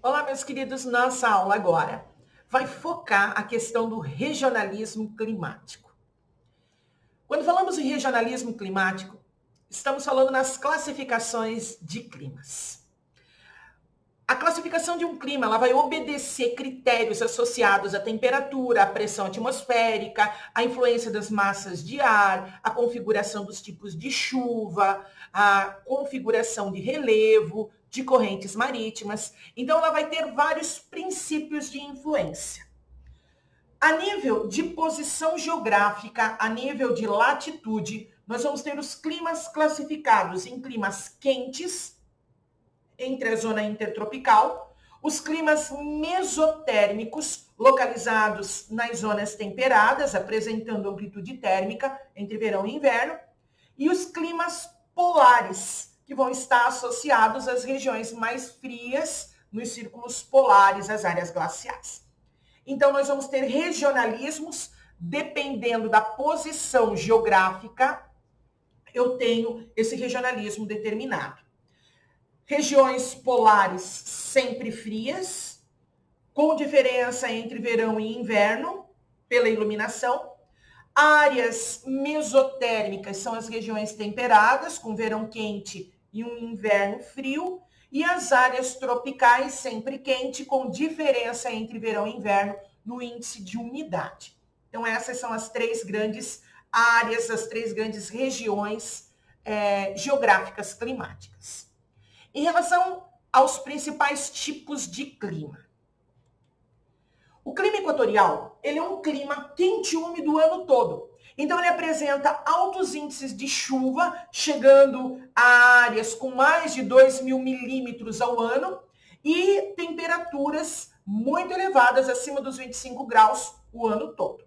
Olá, meus queridos, nossa aula agora vai focar a questão do regionalismo climático. Quando falamos em regionalismo climático, estamos falando nas classificações de climas. A classificação de um clima ela vai obedecer critérios associados à temperatura, à pressão atmosférica, à influência das massas de ar, à configuração dos tipos de chuva, à configuração de relevo, de correntes marítimas. Então, ela vai ter vários princípios de influência. A nível de posição geográfica, a nível de latitude, nós vamos ter os climas classificados em climas quentes, entre a zona intertropical, os climas mesotérmicos, localizados nas zonas temperadas, apresentando amplitude térmica entre verão e inverno, e os climas polares, que vão estar associados às regiões mais frias, nos círculos polares, as áreas glaciais. Então, nós vamos ter regionalismos, dependendo da posição geográfica, eu tenho esse regionalismo determinado. Regiões polares sempre frias, com diferença entre verão e inverno, pela iluminação. Áreas mesotérmicas são as regiões temperadas, com verão quente e um inverno frio. E as áreas tropicais sempre quente, com diferença entre verão e inverno no índice de umidade. Então, essas são as três grandes áreas, as três grandes regiões geográficas climáticas. Em relação aos principais tipos de clima. O clima equatorial, ele é um clima quente e úmido o ano todo. Então, ele apresenta altos índices de chuva, chegando a áreas com mais de 2.000 milímetros ao ano e temperaturas muito elevadas, acima dos 25 graus o ano todo,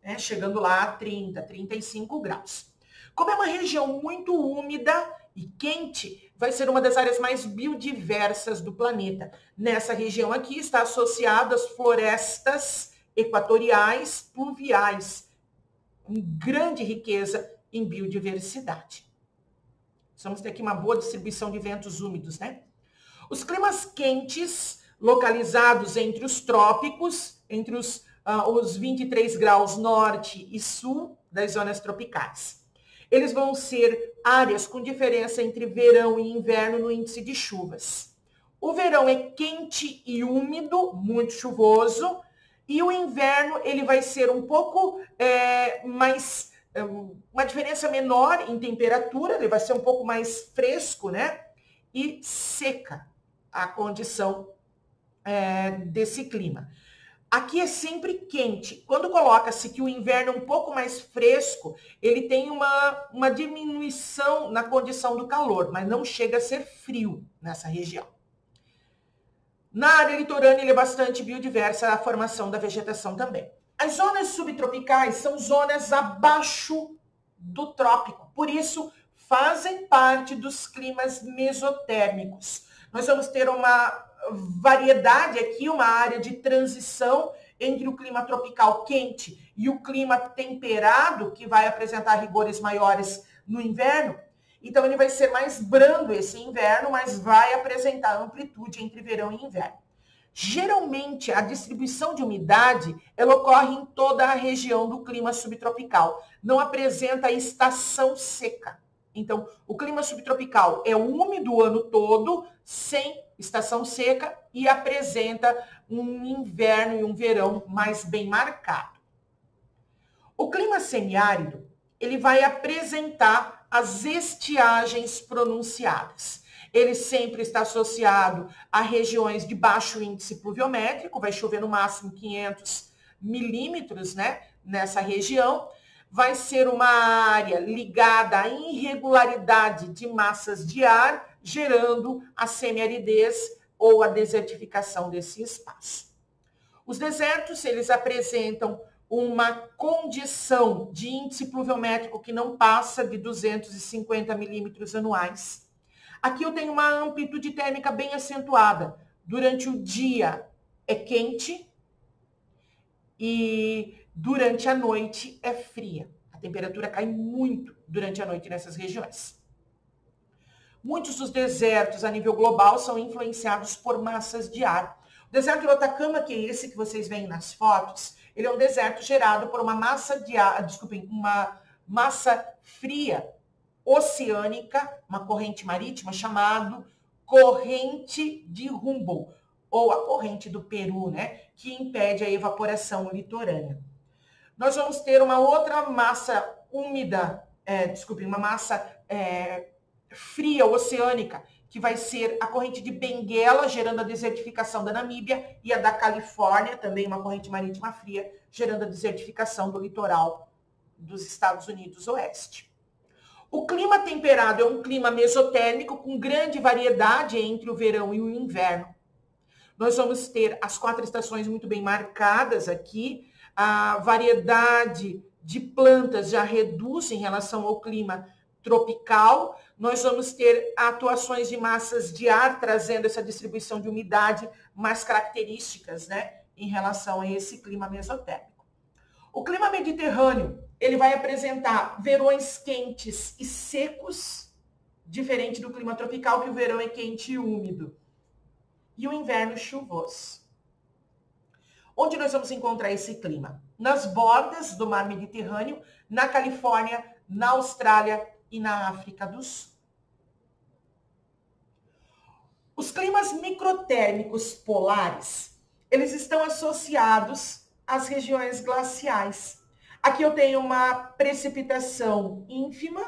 né? Chegando lá a 30, 35 graus. Como é uma região muito úmida e quente, vai ser uma das áreas mais biodiversas do planeta. Nessa região aqui está associada às florestas equatoriais pluviais, com grande riqueza em biodiversidade. Vamos ter aqui uma boa distribuição de ventos úmidos, né? Os climas quentes, localizados entre os trópicos, entre os 23 graus norte e sul das zonas tropicais. Eles vão ser áreas com diferença entre verão e inverno no índice de chuvas. O verão é quente e úmido, muito chuvoso, e o inverno ele vai ser um pouco mais, uma diferença menor em temperatura, ele vai ser um pouco mais fresco, né? E seca a condição desse clima. Aqui é sempre quente. Quando coloca-se que o inverno é um pouco mais fresco, ele tem uma diminuição na condição do calor, mas não chega a ser frio nessa região. Na área litorânea, ele é bastante biodiversa, a formação da vegetação também. As zonas subtropicais são zonas abaixo do trópico, por isso fazem parte dos climas mesotérmicos. Nós vamos ter uma variedade aqui, uma área de transição entre o clima tropical quente e o clima temperado, que vai apresentar rigores maiores no inverno. Então, ele vai ser mais brando esse inverno, mas vai apresentar amplitude entre verão e inverno. Geralmente, a distribuição de umidade, ela ocorre em toda a região do clima subtropical. Não apresenta estação seca. Então, o clima subtropical é úmido o ano todo, sem estação seca, e apresenta um inverno e um verão mais bem marcado. O clima semiárido, ele vai apresentar as estiagens pronunciadas. Ele sempre está associado a regiões de baixo índice pluviométrico, vai chover no máximo 500 milímetros, né, nessa região. Vai ser uma área ligada à irregularidade de massas de ar, gerando a semiaridez ou a desertificação desse espaço. Os desertos, eles apresentam uma condição de índice pluviométrico que não passa de 250 milímetros anuais. Aqui eu tenho uma amplitude térmica bem acentuada. Durante o dia é quente e durante a noite é fria. A temperatura cai muito durante a noite nessas regiões. Muitos dos desertos a nível global são influenciados por massas de ar. O deserto do Atacama, que é esse que vocês veem nas fotos, ele é um deserto gerado por uma massa de ar, desculpem, uma massa fria oceânica, uma corrente marítima chamada corrente de Humboldt, ou a corrente do Peru, né, que impede a evaporação litorânea. Nós vamos ter uma outra massa úmida, uma massa fria oceânica, que vai ser a corrente de Benguela, gerando a desertificação da Namíbia, e a da Califórnia, também uma corrente marítima fria, gerando a desertificação do litoral dos Estados Unidos Oeste. O clima temperado é um clima mesotérmico com grande variedade entre o verão e o inverno. Nós vamos ter as 4 estações muito bem marcadas aqui. A variedade de plantas já reduz em relação ao clima tropical. Nós vamos ter atuações de massas de ar, trazendo essa distribuição de umidade mais características, né, em relação a esse clima mesotérmico. O clima mediterrâneo, ele vai apresentar verões quentes e secos, diferente do clima tropical, que o verão é quente e úmido. E o inverno chuvoso. Onde nós vamos encontrar esse clima? Nas bordas do mar Mediterrâneo, na Califórnia, na Austrália e na África do Sul. Os climas microtérmicos polares, eles estão associados às regiões glaciais. Aqui eu tenho uma precipitação ínfima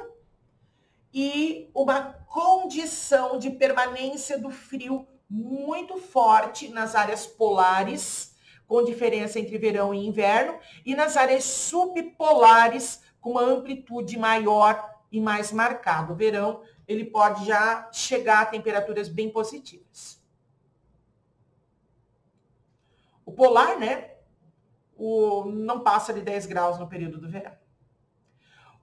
e uma condição de permanência do frio muito forte nas áreas polares, com diferença entre verão e inverno, e nas áreas subpolares, com uma amplitude maior e mais marcada. O verão, ele pode já chegar a temperaturas bem positivas. O polar, né, não passa de 10 graus no período do verão.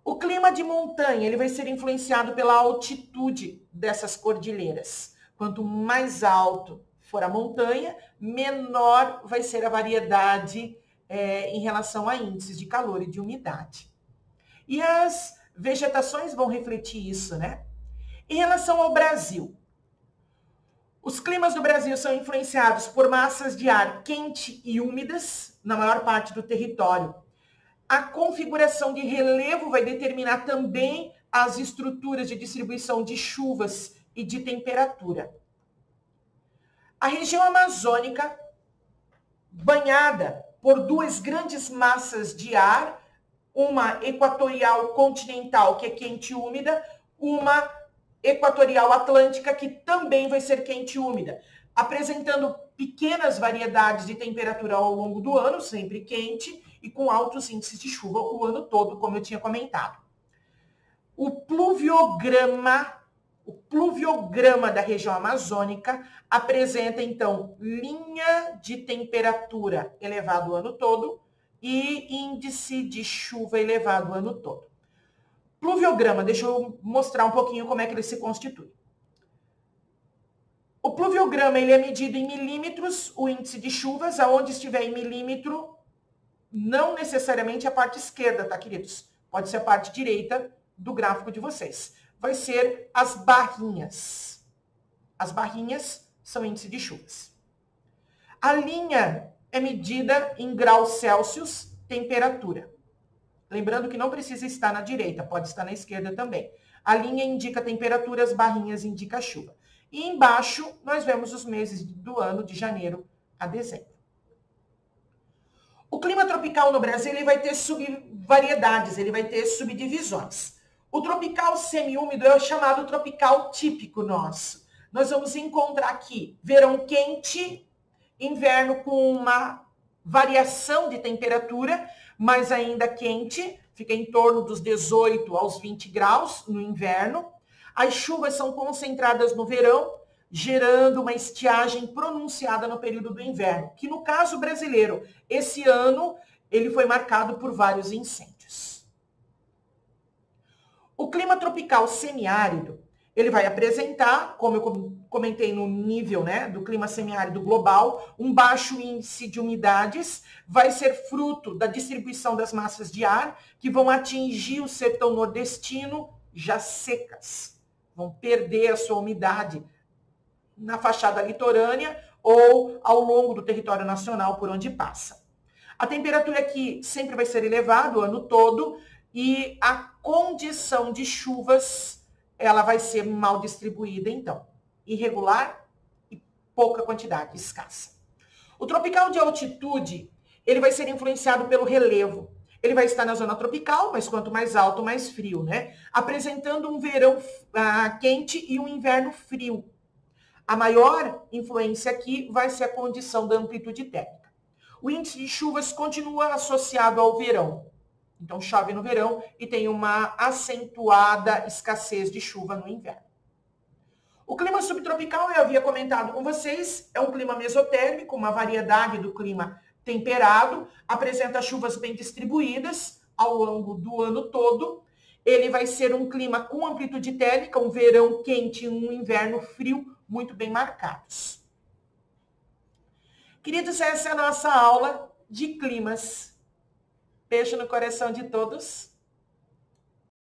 O clima de montanha, ele vai ser influenciado pela altitude dessas cordilheiras. Quanto mais alto for a montanha, menor vai ser a variedade em relação a índices de calor e de umidade. E as vegetações vão refletir isso, né? Em relação ao Brasil, os climas do Brasil são influenciados por massas de ar quente e úmidas na maior parte do território. A configuração de relevo vai determinar também as estruturas de distribuição de chuvas e de temperatura. A região amazônica, banhada por 2 grandes massas de ar, uma equatorial continental, que é quente e úmida, uma equatorial atlântica, que também vai ser quente e úmida, apresentando pequenas variedades de temperatura ao longo do ano, sempre quente, e com altos índices de chuva o ano todo, como eu tinha comentado. O pluviograma da região amazônica apresenta, então, linha de temperatura elevado o ano todo e índice de chuva elevado o ano todo. Pluviograma, deixa eu mostrar um pouquinho como é que ele se constitui. O pluviograma, ele é medido em milímetros, o índice de chuvas, aonde estiver em milímetro, não necessariamente a parte esquerda, tá, queridos? Pode ser a parte direita do gráfico de vocês. Vai ser as barrinhas. As barrinhas são índice de chuvas. A linha é medida em graus Celsius, temperatura. Lembrando que não precisa estar na direita, pode estar na esquerda também. A linha indica temperatura, as barrinhas indicam chuva. E embaixo nós vemos os meses do ano, de janeiro a dezembro. O clima tropical no Brasil, ele vai ter subvariedades, ele vai ter subdivisões. O tropical semiúmido é o chamado tropical típico nosso. Nós vamos encontrar aqui verão quente, inverno com uma variação de temperatura, mas ainda quente, fica em torno dos 18 aos 20 graus no inverno. As chuvas são concentradas no verão, gerando uma estiagem pronunciada no período do inverno, que no caso brasileiro, esse ano, ele foi marcado por vários incêndios. O clima tropical semiárido, ele vai apresentar, como eu comentei no nível, né, do clima semiárido global, um baixo índice de umidades, vai ser fruto da distribuição das massas de ar que vão atingir o sertão nordestino já secas, vão perder a sua umidade na fachada litorânea, ou ao longo do território nacional por onde passa. A temperatura aqui sempre vai ser elevada o ano todo e a condição de chuvas, ela vai ser mal distribuída, então. Irregular e pouca quantidade, escassa. O tropical de altitude, ele vai ser influenciado pelo relevo. Ele vai estar na zona tropical, mas quanto mais alto, mais frio, né? Apresentando um verão quente e um inverno frio. A maior influência aqui vai ser a condição da amplitude térmica. O índice de chuvas continua associado ao verão. Então, chove no verão e tem uma acentuada escassez de chuva no inverno. O clima subtropical, eu havia comentado com vocês, é um clima mesotérmico, uma variedade do clima temperado, apresenta chuvas bem distribuídas ao longo do ano todo. Ele vai ser um clima com amplitude térmica, um verão quente e um inverno frio muito bem marcados. Queridos, essa é a nossa aula de climas. Beijo no coração de todos.